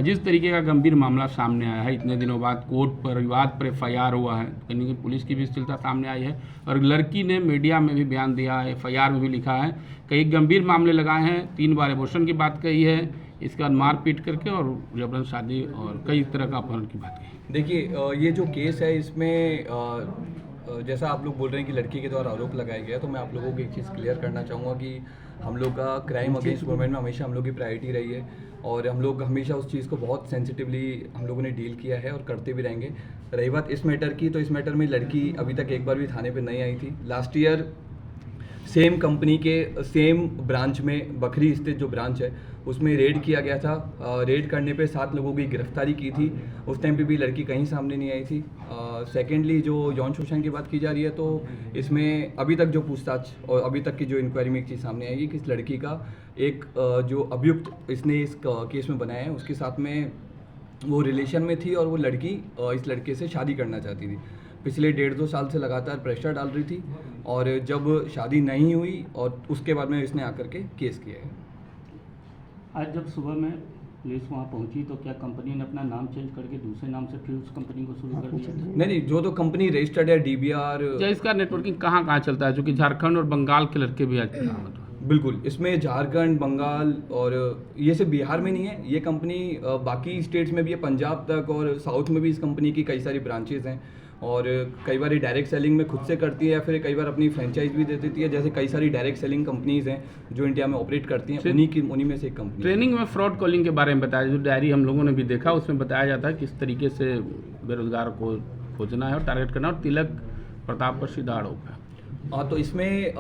जिस तरीके का गंभीर मामला सामने आया है, इतने दिनों बाद कोर्ट पर विवाद पर FIR हुआ है, कहीं कि पुलिस की भी स्थिरता सामने आई है और लड़की ने मीडिया में भी बयान दिया है, FIR में भी लिखा है, कई गंभीर मामले लगाए हैं, 3 बार एबॉर्शन की बात कही है, इसके बाद मारपीट करके और जबरन शादी और कई तरह का अपहरण की बात कही। देखिए, ये जो केस है इसमें जैसा आप लोग बोल रहे हैं कि लड़की के द्वारा आरोप लगाया गया, तो मैं आप लोगों को एक चीज़ क्लियर करना चाहूँगा कि हम लोग का क्राइम अगेंस्ट वुमेन में हमेशा हम लोग की प्रायोरिटी रही है और हम लोग हमेशा उस चीज़ को बहुत सेंसिटिवली हम लोगों ने डील किया है और करते भी रहेंगे। रही बात इस मैटर की, तो इस मैटर में लड़की अभी तक एक बार भी थाने पे नहीं आई थी। लास्ट ईयर सेम कंपनी के सेम ब्रांच में, बखरी स्थित जो ब्रांच है, उसमें रेड किया गया था। रेड करने पे 7 लोगों की गिरफ्तारी की थी। उस टाइम पे भी लड़की कहीं सामने नहीं आई थी। सेकेंडली जो यौन शोषण की बात की जा रही है, तो इसमें अभी तक जो पूछताछ और अभी तक की जो इंक्वायरी में एक चीज़ सामने आई है कि इस लड़की का एक जो अभियुक्त इसने इस केस में बनाया है, उसके साथ में वो रिलेशन में थी और वो लड़की इस लड़के से शादी करना चाहती थी। पिछले 1.5-2 साल से लगातार प्रेशर डाल रही थी और जब शादी नहीं हुई और उसके बाद में इसने आकर के केस किया है। आज जब सुबह में पुलिस वहाँ पहुंची तो क्या कंपनी ने अपना नाम चेंज करके दूसरे नाम से फिर उस कंपनी को शुरू कर दिया? नहीं, जो तो कंपनी रजिस्टर्ड है DBR। क्या इसका नेटवर्किंग कहाँ कहाँ चलता है, चूँकि झारखंड और बंगाल के लड़के भी आज बिल्कुल, इसमें झारखंड, बंगाल और ये सिर्फ बिहार में नहीं है, ये कंपनी बाकी स्टेट्स में भी है, पंजाब तक और साउथ में भी इस कंपनी की कई सारी ब्रांचेज हैं और कई बार ये डायरेक्ट सेलिंग में खुद से करती है या फिर कई बार अपनी फ्रेंचाइज भी दे देती है। जैसे कई सारी डायरेक्ट सेलिंग कंपनीज हैं जो इंडिया में ऑपरेट करती हैं, उन्हीं में से एक कंपनी। ट्रेनिंग में फ्रॉड कॉलिंग के बारे में बताया, जो डायरी हम लोगों ने भी देखा, उसमें बताया जाता है किस तरीके से बेरोजगार को खोजना है और टारगेट करना, और तिलक प्रताप पर सीधा आरोप है। हाँ, तो इसमें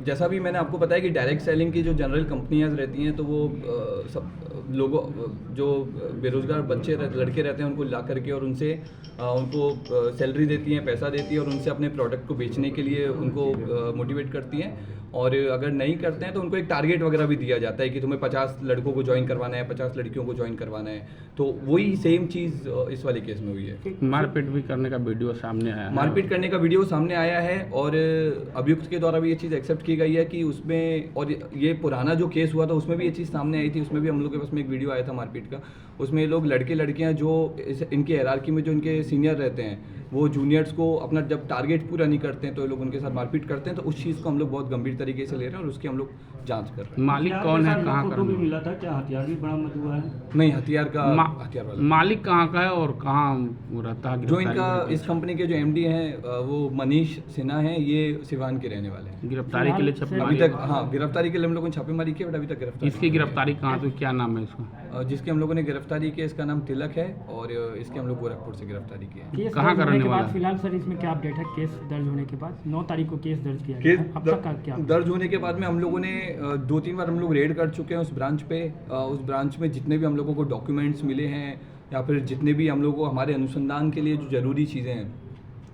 जैसा भी मैंने आपको बताया कि डायरेक्ट सेलिंग की जो जनरल कंपनियां रहती हैं, तो वो सब लोगों जो बेरोजगार बच्चे लड़के रहते हैं उनको ला करके और उनसे उनको सैलरी देती हैं, पैसा देती है और उनसे अपने प्रोडक्ट को बेचने के लिए उनको मोटिवेट करती हैं और अगर नहीं करते हैं तो उनको एक टारगेट वगैरह भी दिया जाता है कि तुम्हें 50 लड़कों को ज्वाइन करवाना है, 50 लड़कियों को ज्वाइन करवाना है। तो वही सेम चीज़ इस वाले केस में हुई है। मारपीट भी करने का वीडियो सामने आया है। मारपीट करने का वीडियो सामने आया है और अभियुक्त के द्वारा भी ये चीज़ एक्सेप्ट की गई है कि उसमें, और ये पुराना जो केस हुआ था उसमें भी ये चीज़ सामने आई थी, उसमें भी हम लोग के पास में एक वीडियो आया था मारपीट का। उसमें ये लोग लड़के लड़कियां जो इनके हायरार्की में जो इनके सीनियर रहते हैं, वो जूनियर्स को अपना जब टारगेट पूरा नहीं करते हैं तो ये लोग उनके साथ मारपीट करते हैं। तो उस चीज़ को हम लोग बहुत गंभीर तरीके से ले रहे हैं और उसकी हम लोग जांच कर रहे हैं। मालिक कौन है, कहाँ का भी मिला था, क्या हथियार भी बरामद हुआ है? नहीं, हथियार वाला मालिक कहाँ का है और कहाँ वो रहता है? जो इनका इस कंपनी के जो MD हैं वो मनीष सिन्हा हैं, ये सिवान के रहने वाले हैं। गिरफ्तारी के लिए अभी तक, हाँ, गिरफ्तारी के लिए हम लोगों ने छापेमारी की, बट अभी तक गिरफ्तारी। इसकी गिरफ्तारी कहाँ से, क्या नाम है इसका? जिसकी हम लोगों ने गिरफ्तारी की इसका नाम तिलक है और इसके हम लोग गोरखपुर से गिरफ्तारी की है। कहाँ का रहने वाला है? फिलहाल सर इसमें क्या अपडेट है? केस दर्ज होने के बाद 9 तारीख को केस दर्ज किया गया है, अब तक का क्या दर्ज होने के बाद में हम लोगों ने 2-3 बार हम लोग रेड कर चुके हैं उस ब्रांच पे। उस ब्रांच में जितने भी हम लोगों को डॉक्यूमेंट्स मिले हैं या फिर जितने भी हम लोगों को हमारे अनुसंधान के लिए जो ज़रूरी चीज़ें हैं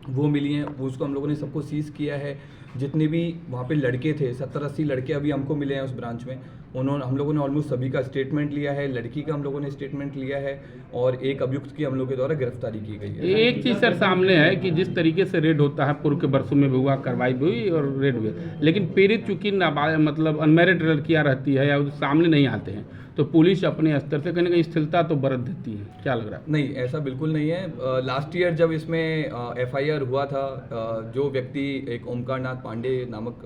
वो मिली हैं, उसको हम लोगों ने सबको सीज़ किया है। जितने भी वहाँ पे लड़के थे, 70-80 लड़के अभी हमको मिले हैं उस ब्रांच में, हम लोगों ने ऑलमोस्ट सभी का स्टेटमेंट लिया है। लड़की का हम लोगों ने स्टेटमेंट लिया है और एक अभियुक्त की हम लोग के द्वारा गिरफ्तारी की गई है। एक चीज़ सर सामने है कि जिस तरीके से रेड होता है, पूर्व के बरसों में भी हुआ, कार्रवाई भी हुई और रेड हुई, लेकिन पीड़ित चूंकि मतलब अनमैरिड लड़कियाँ रहती है या सामने नहीं आते हैं, तो पुलिस अपने स्तर से कहीं ना कहीं स्थिरता तो बरत देती है। क्या लग रहा है? नहीं, ऐसा बिल्कुल नहीं है। लास्ट ईयर जब इसमें FIR हुआ था, जो व्यक्ति एक ओमकार नाथ पांडे नामक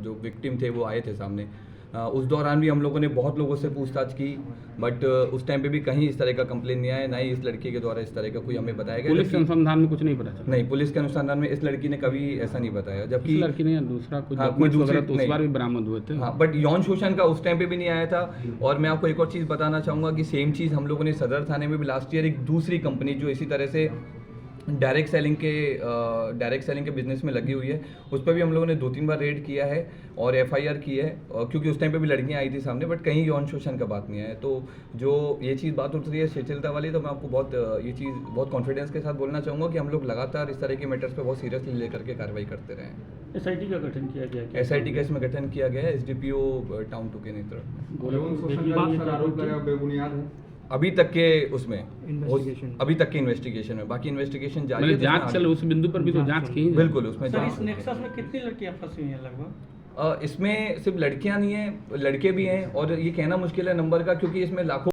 जो विक्टिम थे वो आए थे सामने, उस दौरान भी हम लोगों ने बहुत लोगों से पूछताछ की, बट उस टाइम पे भी कहीं इस तरह का कंप्लेन नहीं आया, ना ही इस लड़की के द्वारा इस तरह का कोई हमें बताया गया। पुलिस के अनुसंधान में कुछ नहीं पता चला? नहीं, पुलिस के अनुसंधान में इस लड़की ने कभी ऐसा नहीं बताया। जबकि लड़की ने दूसरा कुछ तो उस बार भी बरामद हुए थे। हाँ, बट यौन शोषण का उस टाइम पे भी नहीं आया था। और मैं आपको एक और चीज़ बताना चाहूँगा कि सेम चीज़ हम लोगों ने सदर थाने में भी लास्ट ईयर एक दूसरी कंपनी जो इसी तरह से डायरेक्ट सेलिंग के बिजनेस में लगी हुई है, उस पर भी हम लोगों ने 2-3 बार रेड किया है और FIR की है, क्योंकि उस टाइम पे भी लड़कियां आई थी सामने, बट कहीं यौन शोषण का बात नहीं है। तो जो ये चीज़ बात उठ रही है शिथिलता वाली, तो मैं आपको ये चीज़ बहुत कॉन्फिडेंस के साथ बोलना चाहूँगा कि हम लोग लगातार इस तरह के मैटर्स पे बहुत सीरियसली लेकर के कार्रवाई करते रहे हैं। SIT का गठन किया गया? SIT का इसमें गठन किया गया है SDPO टाउन 2 के नेतृत्व। अभी तक के इन्वेस्टिगेशन में, बाकी इन्वेस्टिगेशन जारी है। जांच चल, उस बिंदु पर भी तो जांच की। बिल्कुल, उसमें सर इस नेक्सस में कितनी लड़कियां फंसी हुई हैं लगभग? इसमें सिर्फ लड़कियां नहीं हैं, लड़के भी हैं और ये कहना मुश्किल है नंबर का, क्योंकि इसमें लाखों